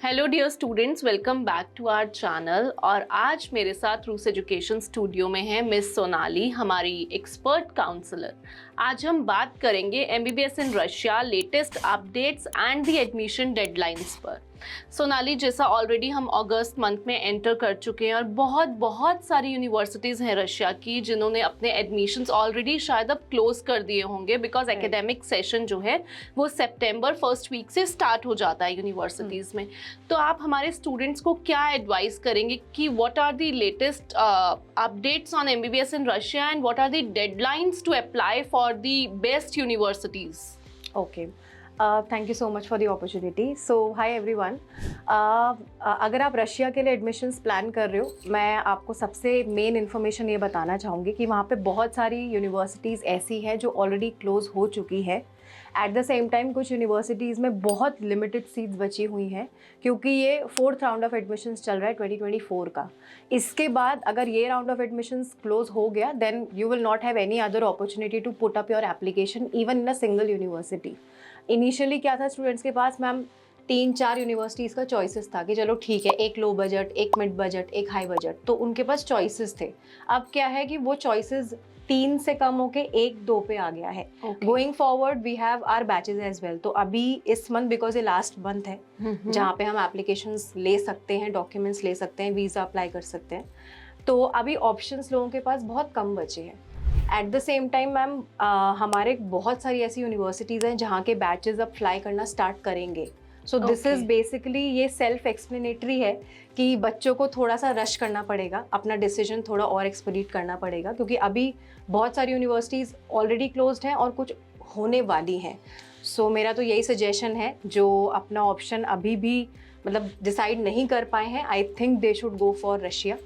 Hello dear students, welcome back to our channel. और आज मेरे साथ रूस एजुकेशन स्टूडियो में है मिस सोनाली, हमारी एक्सपर्ट काउंसलर। आज हम बात करेंगे MBBS in Russia latest updates and the admission deadlines पर। सोनाली, जैसा ऑलरेडी हम अगस्त मंथ में एंटर कर चुके हैं और बहुत सारी यूनिवर्सिटीज़ हैं रशिया की जिन्होंने अपने एडमिशन्स ऑलरेडी शायद अब क्लोज कर दिए होंगे, बिकॉज एकेडमिक सेशन जो है वो सितंबर फर्स्ट वीक से स्टार्ट हो जाता है यूनिवर्सिटीज़ में। तो आप हमारे स्टूडेंट्स को क्या एडवाइस करेंगे कि what are the latest updates on MBBS in Russia and what are the deadlines to apply for the best universities? Okay, thank you so much for the opportunity. So hi everyone, अगर आप Russia के लिए admissions plan कर रहे हो, मैं आपको सबसे मेन इन्फॉर्मेशन ये बताना चाहूँगी कि वहाँ पे बहुत सारी यूनिवर्सिटीज़ ऐसी हैं जो ऑलरेडी क्लोज हो चुकी है। एट द सेम टाइम कुछ यूनिवर्सिटीज़ में बहुत लिमिटेड सीट्स बची हुई हैं, क्योंकि ये 4th राउंड ऑफ एडमिशन्स चल रहा है 2024 का। इसके बाद अगर ये राउंड ऑफ एडमिशन्स क्लोज हो गया, then you will not have any other opportunity to put up your application even in a single university. Initially क्या था स्टूडेंट्स के पास, मैम 3-4 यूनिवर्सिटीज़ का चॉइसेस था कि चलो ठीक है, एक लो बजट, एक मिड बजट, एक हाई बजट, तो उनके पास चॉइसेस थे। अब क्या है कि वो चॉइसेस 3 से कम होके 1-2 पे आ गया है। Going forward we have our batches as well. तो अभी इस मंथ, बिकॉज ये लास्ट मंथ है जहाँ पे हम एप्लीकेशंस ले सकते हैं, डॉक्यूमेंट्स ले सकते हैं, वीज़ा अप्लाई कर सकते हैं, तो अभी ऑप्शंस लोगों के पास बहुत कम बचे हैं। At the same time ma'am, हमारे बहुत सारी ऐसी यूनिवर्सिटीज़ हैं जहाँ के बैचेज अब फ्लाई करना स्टार्ट करेंगे। सो दिस इज़ बेसिकली, ये सेल्फ एक्सप्लेनेटरी है कि बच्चों को थोड़ा सा रश करना पड़ेगा, अपना डिसीजन थोड़ा और एक्सपीडिट करना पड़ेगा, क्योंकि अभी बहुत सारी यूनिवर्सिटीज़ ऑलरेडी क्लोज्ड हैं और कुछ होने वाली हैं। सो मेरा तो यही सजेशन है, जो अपना ऑप्शन अभी भी मतलब डिसाइड नहीं कर पाए हैं, I think they should go for Russia,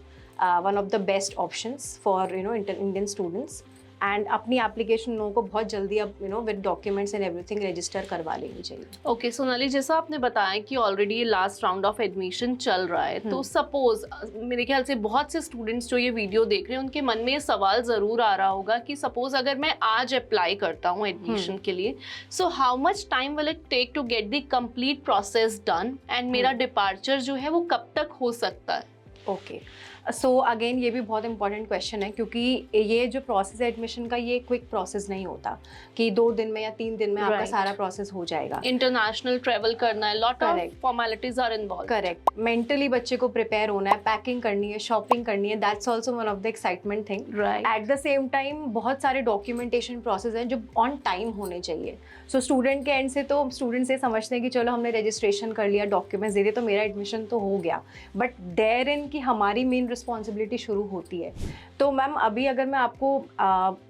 one of the best options for Indian students. And अपनी एप्लीकेशन लोगों को बहुत जल्दी अब with documents and everything register करवा लेनी चाहिए। ओके सोनाली, जैसा आपने बताया कि ऑलरेडी ये लास्ट राउंड ऑफ एडमिशन चल रहा है, तो सपोज मेरे ख्याल से बहुत से स्टूडेंट्स जो ये वीडियो देख रहे हैं उनके मन में ये सवाल ज़रूर आ रहा होगा कि सपोज अगर मैं आज अप्लाई करता हूँ एडमिशन के लिए, so how much time will it take to get the complete process done and मेरा डिपार्चर जो है वो कब तक हो सकता है? ओके, सो अगेन ये भी बहुत इंपॉर्टेंट क्वेश्चन है, क्योंकि ये जो प्रोसेस है एडमिशन का, ये क्विक प्रोसेस नहीं होता कि 2 दिन में या 3 दिन में आपका सारा प्रोसेस हो जाएगा। इंटरनेशनल ट्रेवल करना है, lot of formalities are involve. Correct, mentally बच्चे को प्रिपेयर होना है, पैकिंग करनी है, शॉपिंग करनी है, that's also one of the excitement thing. Eight the same time बहुत सारे डॉक्यूमेंटेशन प्रोसेस हैं जो ऑन टाइम होने चाहिए। सो स्टूडेंट के एंड से तो स्टूडेंट से समझते हैं कि चलो हमने रजिस्ट्रेशन कर लिया, डॉक्यूमेंट्स दे दिए, तो मेरा एडमिशन तो हो गया, बट देयर इन की हमारी मेन रिस्पॉन्सिबिलिटी शुरू होती है। तो मैम अभी अगर मैं आपको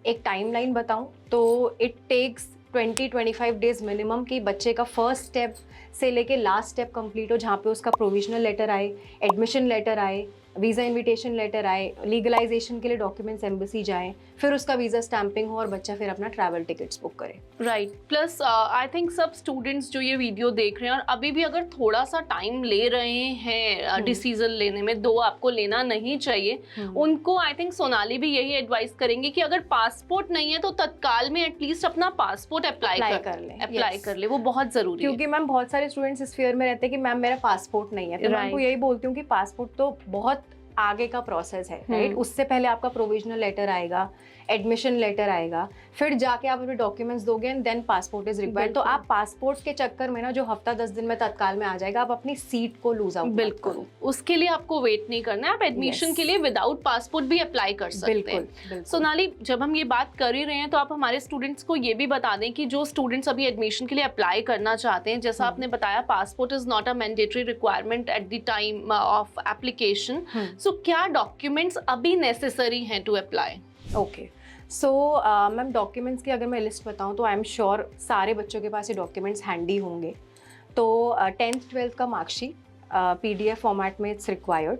एक टाइमलाइन बताऊं, तो इट टेक्स 20-25 डेज मिनिमम कि बच्चे का फर्स्ट स्टेप से लेके लास्ट स्टेप कंप्लीट हो, जहाँ पे उसका प्रोविजनल लेटर आए, एडमिशन लेटर आए, वीज़ा इनविटेशन लेटर आए, लीगलाइजेशन के लिए डॉक्यूमेंट्स एम्बेसी जाएं, फिर उसका वीज़ा स्टैंपिंग हो और बच्चा फिर अपना ट्रैवल टिकट्स बुक करे। राइट, प्लस आई थिंक सब स्टूडेंट्स जो ये वीडियो देख रहे हैं और अभी भी अगर थोड़ा सा टाइम ले रहे हैं डिसीजन लेने में, दो आपको लेना नहीं चाहिए, उनको आई थिंक सोनाली भी यही एडवाइस करेंगे कि अगर पासपोर्ट नहीं है तो तत्काल में एटलीस्ट अपना पासपोर्ट अप्लाई कर ले, वो बहुत जरूरी है। क्योंकि मैम बहुत सारे स्टूडेंट्स इस फियर में रहते हैं कि मैम मेरा पासपोर्ट नहीं है, तो मैं उनको यही बोलती हूँ कि पासपोर्ट तो बहुत आगे का प्रोसेस है, राइट। उससे पहले आपका प्रोविजनल लेटर आएगा, एडमिशन लेटर आएगा, फिर जाके आप अपने डॉक्यूमेंट्स दोगे and then passport is required. तो आप पासपोर्ट के चक्कर में ना, जो हफ्ता 10 दिन में तत्काल में आ जाएगा, आप अपनी सीट को लूज आउट बिल्कुल, उसके लिए आपको वेट नहीं करना है, आप एडमिशन के लिए विदाउट पासपोर्ट भी अप्लाई कर सकते हैं। सोनाली, जब हम ये बात कर ही रहे हैं तो आप हमारे स्टूडेंट्स को ये भी बता दें कि जो स्टूडेंट्स अभी एडमिशन के लिए अप्लाई करना चाहते हैं, जैसा आपने बताया passport is not a mandatory requirement at the time of application, so क्या डॉक्यूमेंट्स अभी नेसेसरी हैं to apply? Okay, so ma'am documents की अगर मैं लिस्ट बताऊं तो आई एम श्योर सारे बच्चों के पास ये डॉक्यूमेंट्स हैंडी होंगे। तो 10th 12th का मार्कशीट PDF फॉर्मेट में it's required,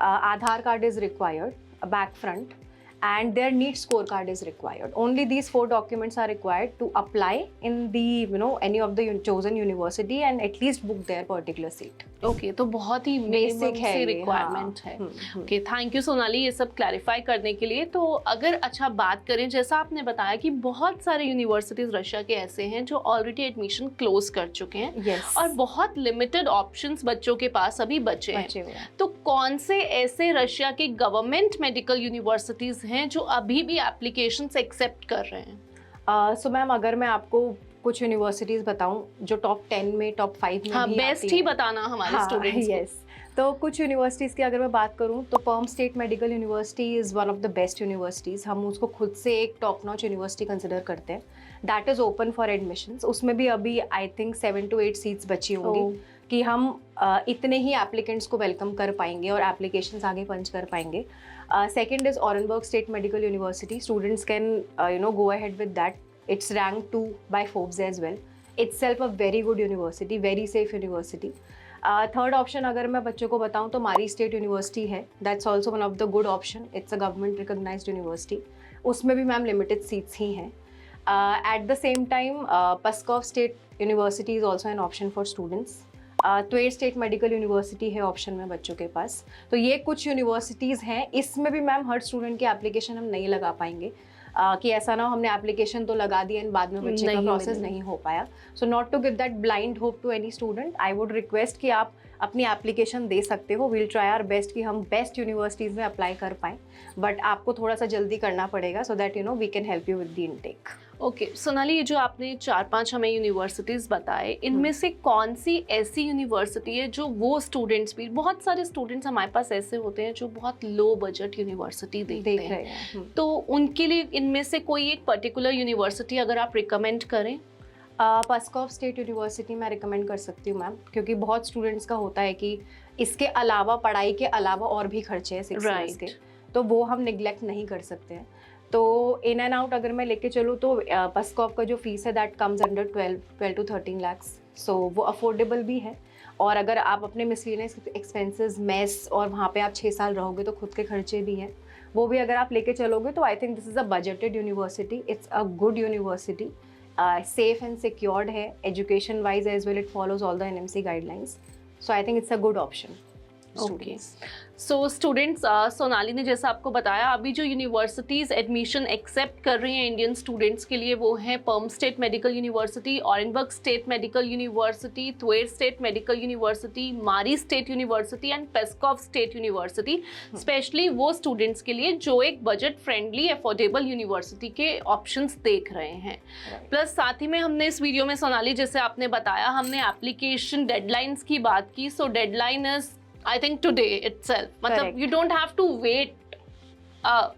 Aadhaar card is required, back front, and their NEET scorecard is required. Only these 4 documents are required to apply in the any of the chosen university and at least book their particular seat. Okay, तो बहुत ही basic basic है सी ये, requirement हाँ। है। Okay, thank you Sonali ये सब clarify करने के लिए। तो अगर अच्छा बात करें, जैसा आपने बताया कि बहुत सारे यूनिवर्सिटीज रशिया के ऐसे हैं जो ऑलरेडी एडमिशन क्लोज कर चुके हैं यस, और बहुत लिमिटेड ऑप्शंस बच्चों के पास अभी बचे हैं, बचे हुए हैं। तो कौन से ऐसे रशिया के गवर्नमेंट मेडिकल यूनिवर्सिटीज हैं जो अभी भी एप्लीकेशंस एक्सेप्ट कर रहे हैं? सो मैम, अगर मैं आपको कुछ यूनिवर्सिटीज़ बताऊं जो टॉप 10 में, टॉप 5 में हाँ, भी बेस्ट आती ही हैं। बताना हमारे हाँ, स्टूडेंट्स को। यस। तो कुछ यूनिवर्सिटीज़ की अगर मैं बात करूं तो Perm state medical university is one of the best universities. हम उसको खुद से एक टॉप नॉच यूनिवर्सिटी कंसिडर करते हैं। That is open for admissions. उसमें भी अभी आई थिंक 7 to 8 सीट्स बची होंगी कि हम इतने ही एप्लीकेंट्स को वेलकम कर पाएंगे और एप्लीकेशंस आगे पंच कर पाएंगे। Second is Orenburg state medical university. Students can go ahead with that. It's ranked 2 by Forbes as well. Itself a very good university, very safe university. Third option अगर मैं बच्चों को बताऊं तो मारी स्टेट यूनिवर्सिटी है। That's also one of the good option. It's a government recognised university. उसमें भी ma'am limited seats ही हैं। At the same time Pskov state university is also an option for students. Tver state medical university है option में बच्चों के पास। तो ये कुछ यूनिवर्सिटीज़ हैं। इसमें भी मैम हर स्टूडेंट की एप्लीकेशन हम नहीं लगा पाएंगे कि ऐसा ना हो हमने एप्लीकेशन तो लगा दी एंड बाद में बच्चे का प्रोसेस नहीं हो पाया। So not to give that blind hope to any student, I would request कि आप अपनी एप्लीकेशन दे सकते हो। वील ट्राई आवर बेस्ट कि हम बेस्ट यूनिवर्सिटीज़ में अप्लाई कर पाएँ, बट आपको थोड़ा सा जल्दी करना पड़ेगा so that we can help you with the intake. Okay Sonali, ये जो आपने 4-5 हमें यूनिवर्सिटीज़ बताए, इनमें से कौन सी ऐसी यूनिवर्सिटी है जो वो स्टूडेंट्स भी, बहुत सारे स्टूडेंट्स हमारे पास ऐसे होते हैं जो बहुत लो बजट यूनिवर्सिटी देखते देख रहे हैं। तो उनके लिए इनमें से कोई एक पर्टिकुलर यूनिवर्सिटी अगर आप रिकमेंड करें? पस्कॉव स्टेट यूनिवर्सिटी मैं रिकमेंड कर सकती हूँ मैम, क्योंकि बहुत स्टूडेंट्स का होता है कि इसके अलावा, पढ़ाई के अलावा और भी खर्चे हैं 6 years के, तो वो हम निगलेक्ट नहीं कर सकते हैं। तो इन एंड आउट अगर मैं लेके चलूँ तो पस्कॉव का जो फीस है that comes under 12 to 13 lakhs। सो वो अफोर्डेबल भी है। और अगर आप अपने मिसलिनियस एक्सपेंसेस, मेस, और वहाँ पे आप 6 साल रहोगे तो खुद के खर्चे भी हैं, वो भी अगर आप लेके चलोगे तो I think this is a budgeted university. It's a good university, safe and secured है। Education wise as well it follows all the NMC guidelines. So I think it's a good option. Okay, so students, Sonali ने जैसा आपको बताया, अभी जो universities admission accept कर रही हैं इंडियन स्टूडेंट्स के लिए वो हैं Perm state medical university, Orenburg state medical university, Tver state medical university, Mari state university and Pskov state university. Specially वो स्टूडेंट्स के लिए जो एक बजट फ्रेंडली अफोर्डेबल यूनिवर्सिटी के ऑप्शंस देख रहे हैं। प्लस साथ ही में हमने इस वीडियो में, सोनाली जैसे आपने बताया, हमने एप्लीकेशन डेडलाइंस की बात की। So deadline is I think today itself, मतलब you don't have to wait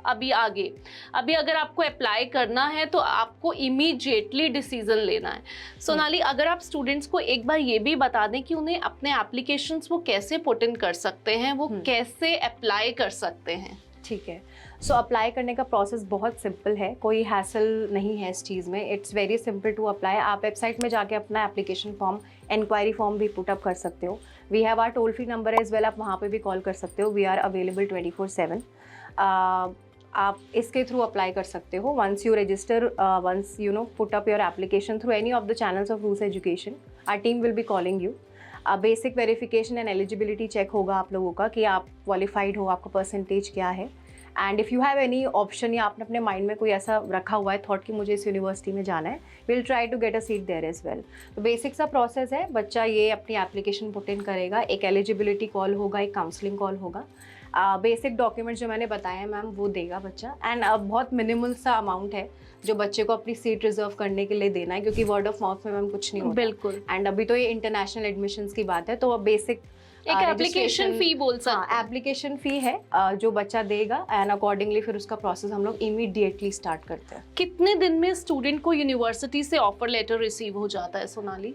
अभी अगर आपको अप्लाई करना है तो आपको इमीडिएटली डिसीजन लेना है। सोनाली, अगर आप स्टूडेंट्स को एक बार ये भी बता दें कि उन्हें अपने एप्लीकेशंस वो कैसे पुट इन कर सकते हैं, वो कैसे अप्लाई कर सकते हैं? ठीक है। सो अप्लाई करने का प्रोसेस बहुत सिंपल है, कोई हैसल नहीं है इस चीज़ में। It's very simple to apply. आप वेबसाइट में जाके अपना एप्लीकेशन फॉर्म, इंक्वायरी फॉर्म भी पुट अप कर सकते हो। We have our toll free number as well, आप वहाँ पे भी कॉल कर सकते हो। We are available 24/7। आप इसके थ्रू अप्लाई कर सकते हो। Once you register, once put up your application through any of the channels of Rus education, our team will be calling you. Basic verification and eligibility check होगा आप लोगों का कि आप क्वालिफाइड हो, आपका परसेंटेज क्या है। And if you have any option, या आपने अपने माइंड में कोई ऐसा रखा हुआ है थॉट कि मुझे इस यूनिवर्सिटी में जाना है, will try to get a seat there as well. तो बेसिक सा प्रोसेस है। बच्चा ये अपनी एप्लीकेशन पुट इन करेगा, एक एलिजिबिलिटी कॉल होगा, एक काउंसलिंग कॉल होगा। बेसिक डॉक्यूमेंट्स जो मैंने बताया मैम वो देगा बच्चा। एंड बहुत मिनिमल सा अमाउंट है जो बच्चे को अपनी सीट रिजर्व करने के लिए देना है, क्योंकि वर्ड ऑफ माउथ में मैम कुछ नहीं होता। बिल्कुल। एंड अभी तो ये इंटरनेशनल एडमिशन्स की बात है, तो अब बेसिक एक एप्लीकेशन फी बोल सकते हैं। एप्लीकेशन फी है जो बच्चा देगा, एंड अकॉर्डिंगली फिर उसका प्रोसेस हम लोग इमीडिएटली स्टार्ट करते हैं। कितने दिन में स्टूडेंट को यूनिवर्सिटी से ऑफर लेटर रिसीव हो जाता है सोनाली?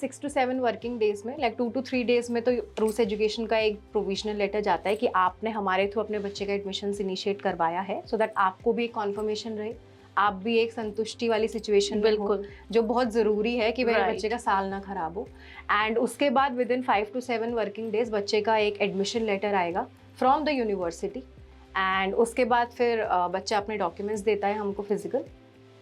6 to 7 वर्किंग डेज में, लाइक 2 to 3 days में तो रूस एजुकेशन का एक प्रोविजनल लेटर जाता है कि आपने हमारे थ्रू अपने बच्चे का एडमिशन इनिशिएट करवाया है, सो दैट आपको भी एक कॉन्फर्मेशन रहे, आप भी एक संतुष्टि वाली सिचुएशन में हो, जो बहुत ज़रूरी है कि मेरे बच्चे का साल ना खराब हो। एंड उसके बाद with in 5 to 7 working days बच्चे का एक एडमिशन लेटर आएगा फ्रॉम द यूनिवर्सिटी। एंड उसके बाद फिर बच्चा अपने डॉक्यूमेंट्स देता है हमको फिजिकल,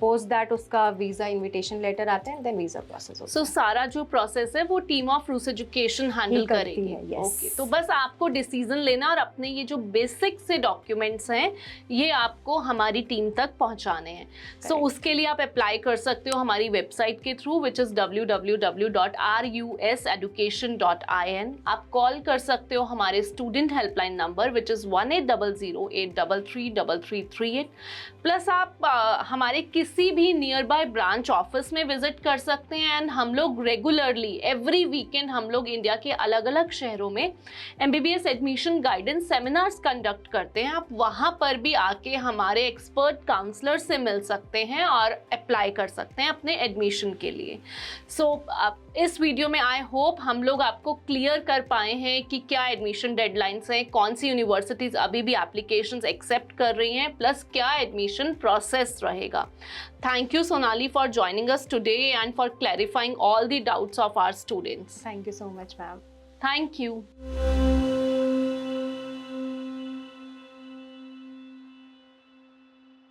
पोस्ट दैट उसका वीज़ा इनविटेशन लेटर आता है एंड देन वीज़ा प्रोसेस होता सो सारा जो प्रोसेस है वो team of Rus education handle करती करेगी है, yes. ओके तो बस आपको डिसीजन लेना और अपने ये जो बेसिक से डॉक्यूमेंट्स हैं ये आपको हमारी टीम तक पहुंचाने हैं सो Correct. उसके लिए आप अप्लाई कर सकते हो हमारी वेबसाइट के थ्रू विच इज़ www.ruseducation.in आप कॉल कर सकते हो हमारे student helpline number which is 1800-833-3338 plus आप हमारे किसी भी नियर बाय ब्रांच ऑफिस में विजिट कर सकते हैं एंड हम लोग रेगुलरली एवरी वीकेंड हम लोग इंडिया के अलग अलग शहरों में MBBS admission guidance seminars conduct करते हैं आप वहाँ पर भी आके हमारे एक्सपर्ट काउंसलर से मिल सकते हैं और अप्लाई कर सकते हैं अपने एडमिशन के लिए सो इस वीडियो में आई होप हम लोग आपको क्लियर कर पाए हैं कि क्या एडमिशन डेडलाइंस हैं कौन सी यूनिवर्सिटीज़ अभी भी एप्लीकेशंस एक्सेप्ट कर रही हैं प्लस क्या एडमिशन प्रोसेस रहेगा Thank you, Sonali, for joining us today and for clarifying all the doubts of our students. Thank you so much, ma'am. Thank you.